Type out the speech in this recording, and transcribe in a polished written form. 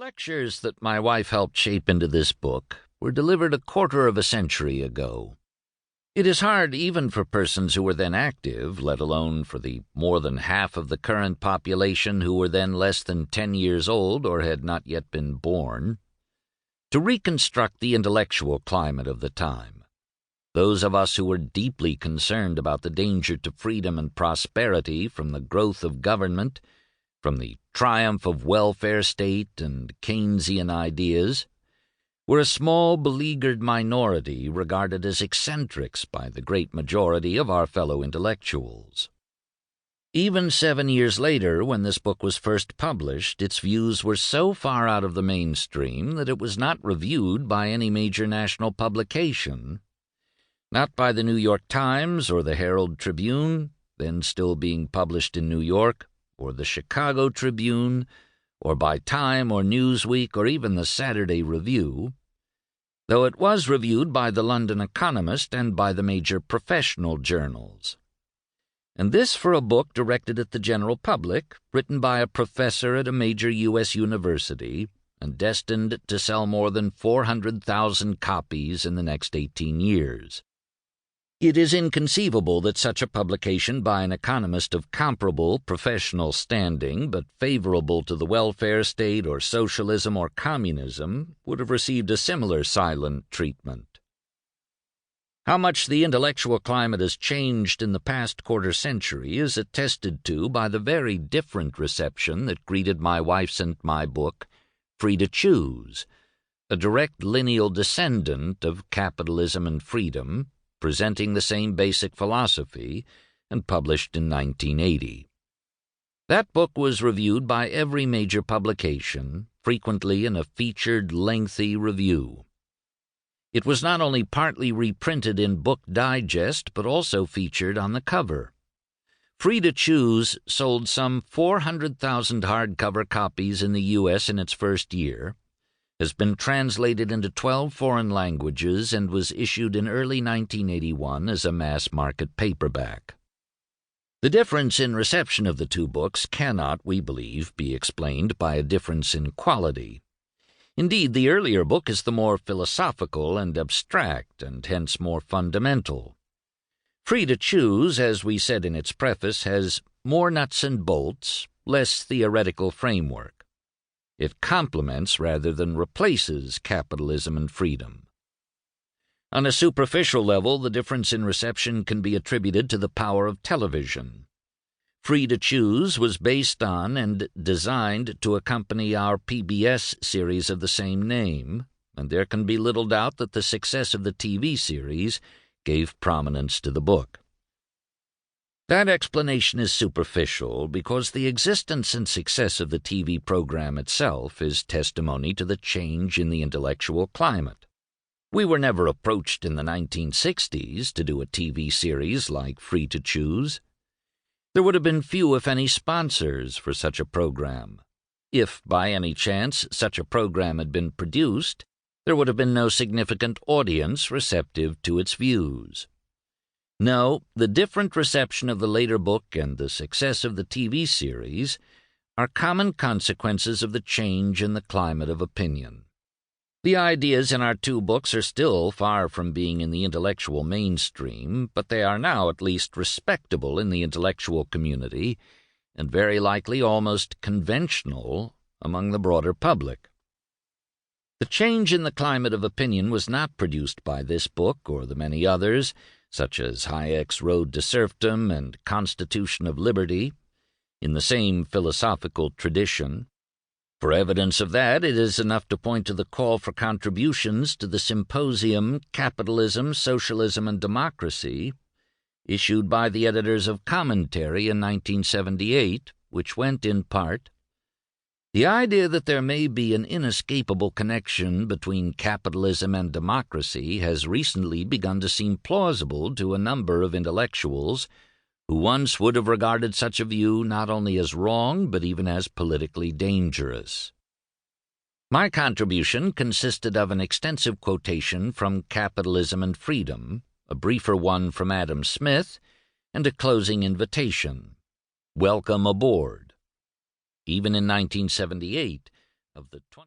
lectures that my wife helped shape into this book were delivered a quarter of a century ago. It is hard even for persons who were then active, let alone for the more than half of the current population who were then less than 10 years old or had not yet been born, to reconstruct the intellectual climate of the time. Those of us who were deeply concerned about the danger to freedom and prosperity from the growth of government, from the triumph of welfare state and Keynesian ideas, were a small, beleaguered minority regarded as eccentrics by the great majority of our fellow intellectuals. Even 7 years later, when this book was first published, its views were so far out of the mainstream that it was not reviewed by any major national publication, not by the New York Times or the Herald Tribune, then still being published in New York, or the Chicago Tribune, or by Time or Newsweek or even the Saturday Review, though it was reviewed by the London Economist and by the major professional journals. And this for a book directed at the general public, written by a professor at a major U.S. university, and destined to sell more than 400,000 copies in the next 18 years. It is inconceivable that such a publication by an economist of comparable professional standing, but favorable to the welfare state or socialism or communism, would have received a similar silent treatment. How much the intellectual climate has changed in the past quarter century is attested to by the very different reception that greeted my wife's and my book, Free to Choose, a direct lineal descendant of Capitalism and Freedom, presenting the same basic philosophy, and published in 1980. That book was reviewed by every major publication, frequently in a featured, lengthy review. It was not only partly reprinted in Book Digest, but also featured on the cover. Free to Choose sold some 400,000 hardcover copies in the U.S. in its first year, has been translated into 12 foreign languages, and was issued in early 1981 as a mass-market paperback. The difference in reception of the two books cannot, we believe, be explained by a difference in quality. Indeed, the earlier book is the more philosophical and abstract, and hence more fundamental. Free to Choose, as we said in its preface, has more nuts and bolts, less theoretical framework. It complements rather than replaces Capitalism and Freedom. On a superficial level, the difference in reception can be attributed to the power of television. Free to Choose was based on and designed to accompany our PBS series of the same name, and there can be little doubt that the success of the TV series gave prominence to the book. That explanation is superficial because the existence and success of the TV program itself is testimony to the change in the intellectual climate. We were never approached in the 1960s to do a TV series like Free to Choose. There would have been few, if any, sponsors for such a program. If, by any chance, such a program had been produced, there would have been no significant audience receptive to its views. No, the different reception of the later book and the success of the TV series are common consequences of the change in the climate of opinion. The ideas in our two books are still far from being in the intellectual mainstream, but they are now at least respectable in the intellectual community, and very likely almost conventional among the broader public. The change in the climate of opinion was not produced by this book or the many others, such as Hayek's Road to Serfdom and Constitution of Liberty, in the same philosophical tradition. For evidence of that, it is enough to point to the call for contributions to the symposium Capitalism, Socialism, and Democracy, issued by the editors of Commentary in 1978, which went in part, "The idea that there may be an inescapable connection between capitalism and democracy has recently begun to seem plausible to a number of intellectuals who once would have regarded such a view not only as wrong but even as politically dangerous." My contribution consisted of an extensive quotation from Capitalism and Freedom, a briefer one from Adam Smith, and a closing invitation. Welcome aboard. Even in 1978, of the 20